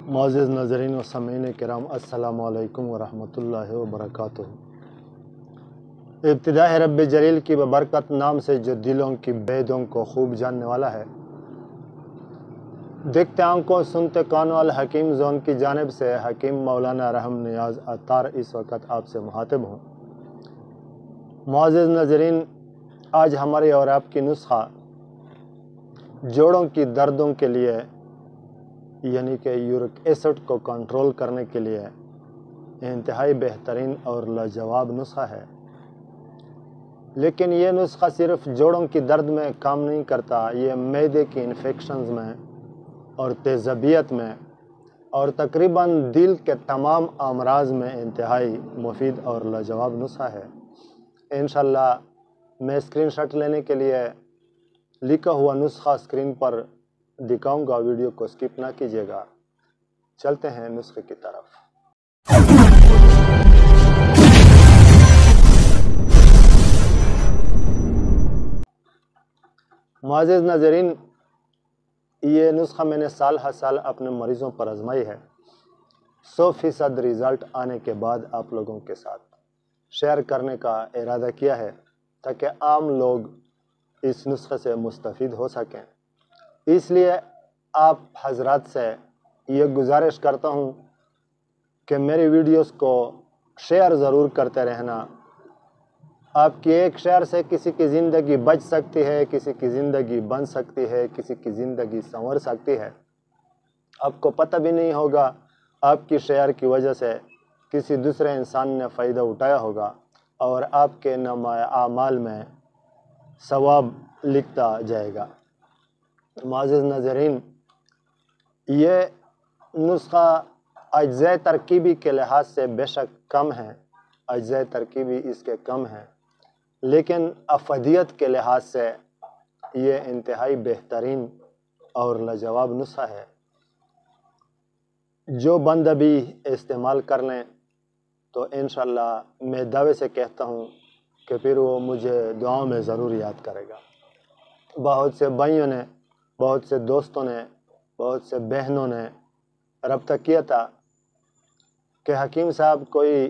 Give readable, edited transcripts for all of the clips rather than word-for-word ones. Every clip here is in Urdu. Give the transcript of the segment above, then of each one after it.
معزز ناظرین و سامعین کرام، السلام علیکم ورحمۃ اللہ وبرکاتہ۔ ابتدا ہے رب جلیل کی ببرکت نام سے جو دلوں کی بیدوں کو خوب جاننے والا ہے۔ دیکھتے آنکھوں سنتے کانوں الحکیم زون کی جانب سے حکیم مولانا رحم نیاز عطار اس وقت آپ سے مخاطب ہوں۔ معزز ناظرین، آج ہماری اور آپ کی نسخہ جوڑوں کی دردوں کے لیے یعنی کہ یورک ایسڈ کو کنٹرول کرنے کے لیے انتہائی بہترین اور لاجواب نسخہ ہے۔ لیکن یہ نسخہ صرف جوڑوں کی درد میں کام نہیں کرتا، یہ معدے کی انفیکشنز میں اور تیزابیت میں اور تقریباً دل کے تمام امراض میں انتہائی مفید اور لاجواب نسخہ ہے۔ انشاءاللہ میں اسکرین شاٹ لینے کے لیے لکھا ہوا نسخہ اسکرین پر دکھاؤں گا، ویڈیو کو سکپ نہ کیجیے گا۔ چلتے ہیں نسخے کی طرف۔ معزز ناظرین، یہ نسخہ میں نے سال ہر سال اپنے مریضوں پر آزمائی ہے۔ 100% رزلٹ آنے کے بعد آپ لوگوں کے ساتھ شیئر کرنے کا ارادہ کیا ہے تاکہ عام لوگ اس نسخے سے مستفید ہو سکیں۔ اس لیے آپ حضرات سے یہ گزارش کرتا ہوں کہ میری ویڈیوز کو شیئر ضرور کرتے رہنا۔ آپ کی ایک شیئر سے کسی کی زندگی بچ سکتی ہے، کسی کی زندگی بن سکتی ہے، کسی کی زندگی سنور سکتی ہے۔ آپ کو پتہ بھی نہیں ہوگا، آپ کی شیئر کی وجہ سے کسی دوسرے انسان نے فائدہ اٹھایا ہوگا اور آپ کے نامہ اعمال میں ثواب لکھتا جائے گا۔ معزز ناظرین، یہ نسخہ اجزاء ترکیبی کے لحاظ سے بے شک کم ہے، اجزاء ترکیبی اس کے کم ہیں، لیکن افادیت کے لحاظ سے یہ انتہائی بہترین اور لاجواب نسخہ ہے۔ جو بندہ بھی استعمال کر لیں تو انشاءاللہ میں دعوے سے کہتا ہوں کہ پھر وہ مجھے دعاؤں میں ضرور یاد کرے گا۔ بہت سے بھائیوں نے، بہت سے دوستوں نے، بہت سے بہنوں نے رابطہ کیا تھا کہ حکیم صاحب کوئی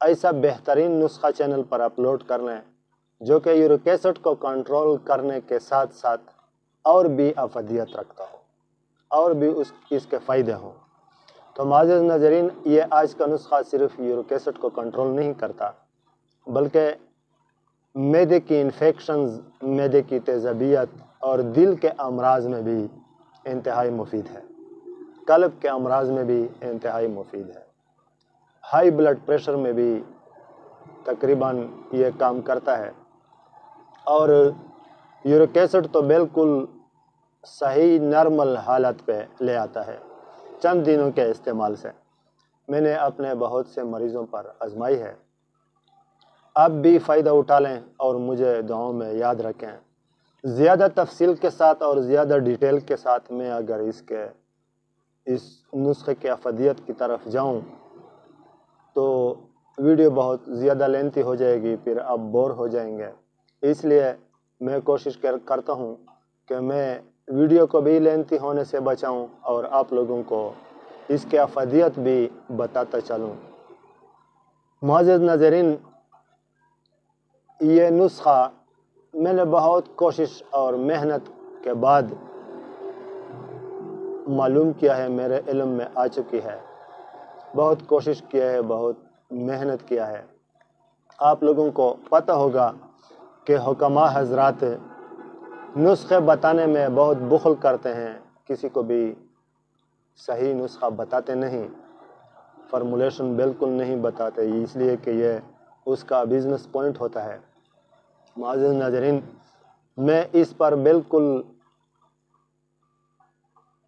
ایسا بہترین نسخہ چینل پر اپلوڈ کر لیں جو کہ یورک ایسڈ کو کنٹرول کرنے کے ساتھ ساتھ اور بھی افادیت رکھتا ہو اور بھی اس کے فائدے ہوں۔ تو معزز ناظرین، یہ آج کا نسخہ صرف یورک ایسڈ کو کنٹرول نہیں کرتا بلکہ معدے کی انفیکشنز، معدے کی تیزابیت اور دل کے امراض میں بھی انتہائی مفید ہے، قلب کے امراض میں بھی انتہائی مفید ہے، ہائی بلڈ پریشر میں بھی تقریباً یہ کام کرتا ہے۔ اور یورک ایسڈ تو بالکل صحیح نارمل حالت پہ لے آتا ہے چند دنوں کے استعمال سے۔ میں نے اپنے بہت سے مریضوں پر آزمائی ہے۔ آپ بھی فائدہ اٹھا لیں اور مجھے دعاؤں میں یاد رکھیں۔ زیادہ تفصیل کے ساتھ اور زیادہ ڈیٹیل کے ساتھ میں اگر اس نسخے کے افادیت کی طرف جاؤں تو ویڈیو بہت زیادہ لینتھی ہو جائے گی، پھر آپ بور ہو جائیں گے۔ اس لیے میں کوشش کرتا ہوں کہ میں ویڈیو کو بھی لینتھی ہونے سے بچاؤں اور آپ لوگوں کو اس کے افادیت بھی بتاتا چلوں۔ معزز ناظرین، یہ نسخہ میں نے بہت کوشش اور محنت کے بعد معلوم کیا ہے، میرے علم میں آ چکی ہے۔ بہت کوشش کیا ہے، بہت محنت کیا ہے۔ آپ لوگوں کو پتہ ہوگا کہ حکماء حضرات نسخے بتانے میں بہت بخل کرتے ہیں، کسی کو بھی صحیح نسخہ بتاتے نہیں، فارمولیشن بالکل نہیں بتاتے، اس لیے کہ یہ اس کا بزنس پوائنٹ ہوتا ہے۔ معزز ناظرین، میں اس پر بالکل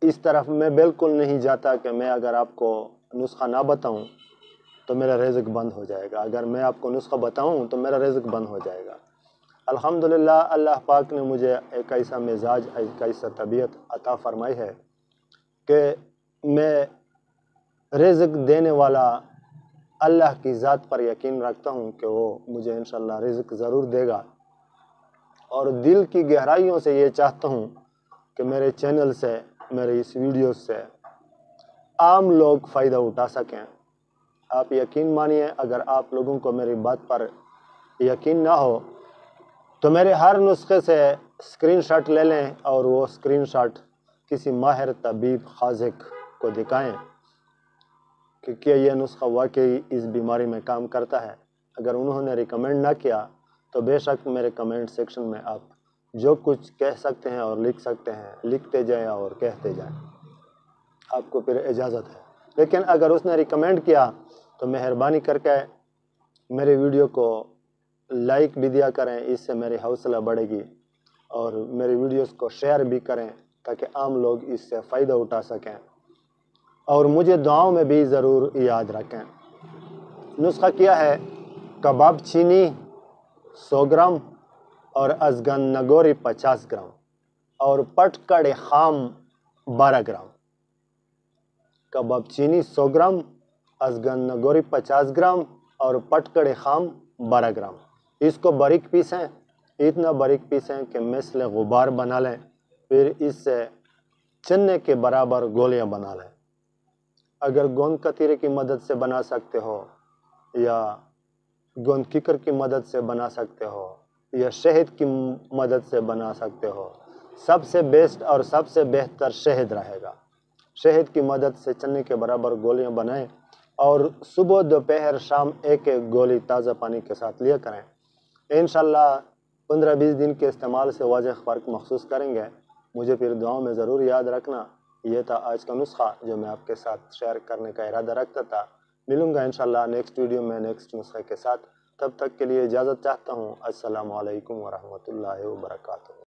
اس طرف میں بالکل نہیں جاتا کہ میں اگر آپ کو نسخہ نہ بتاؤں تو میرا رزق بند ہو جائے گا، اگر میں آپ کو نسخہ بتاؤں تو میرا رزق بند ہو جائے گا۔ الحمدللہ اللہ پاک نے مجھے ایک ایسا مزاج، ایک ایسا طبیعت عطا فرمائی ہے کہ میں رزق دینے والا اللہ کی ذات پر یقین رکھتا ہوں کہ وہ مجھے انشاءاللہ رزق ضرور دے گا، اور دل کی گہرائیوں سے یہ چاہتا ہوں کہ میرے چینل سے، میرے اس ویڈیو سے عام لوگ فائدہ اٹھا سکیں۔ آپ یقین مانیے، اگر آپ لوگوں کو میری بات پر یقین نہ ہو تو میرے ہر نسخے سے اسکرین شاٹ لے لیں اور وہ اسکرین شاٹ کسی ماہر طبیب خاصق کو دکھائیں کہ کیا یہ نسخہ واقعی اس بیماری میں کام کرتا ہے۔ اگر انہوں نے ریکمینڈ نہ کیا تو بے شک میرے کمنٹ سیکشن میں آپ جو کچھ کہہ سکتے ہیں اور لکھ سکتے ہیں، لکھتے جائیں اور کہتے جائیں، آپ کو پھر اجازت ہے۔ لیکن اگر اس نے ریکمینڈ کیا تو مہربانی کر کے میرے ویڈیو کو لائک بھی دیا کریں، اس سے میری حوصلہ بڑھے گی، اور میری ویڈیوز کو شیئر بھی کریں تاکہ عام لوگ اس سے فائدہ اٹھا سکیں، اور مجھے دعاؤں میں بھی ضرور یاد رکھیں۔ نسخہ کیا ہے؟ کباب چینی 100 گرام اور ازگن نگوری 50 گرام اور پٹ کڑے خام 12 گرام۔ کباب چینی 100 گرام، ازگن نگوری 50 گرام اور پٹ کڑے خام 12 گرام۔ اس کو باریک پیسیں، اتنا باریک پیسیں کہ مثل غبار بنا لیں، پھر اس سے چنے کے برابر گولیاں بنا لیں۔ اگر گوند کتیرے کی مدد سے بنا سکتے ہو یا گوند ککر کی مدد سے بنا سکتے ہو یا شہد کی مدد سے بنا سکتے ہو، سب سے بیسٹ اور سب سے بہتر شہد رہے گا۔ شہد کی مدد سے چنے کے برابر گولیاں بنائیں اور صبح دوپہر شام ایک ایک گولی تازہ پانی کے ساتھ لیا کریں۔ انشاءاللہ 15-20 دن کے استعمال سے واضح فرق محسوس کریں گے۔ مجھے پھر دعاؤں میں ضرور یاد رکھنا۔ یہ تھا آج کا نسخہ جو میں آپ کے ساتھ شیئر کرنے کا ارادہ رکھتا تھا۔ ملوں گا انشاءاللہ نیکسٹ ویڈیو میں نیکسٹ نسخے کے ساتھ۔ تب تک کے لیے اجازت چاہتا ہوں۔ السلام علیکم ورحمۃ اللہ وبرکاتہ۔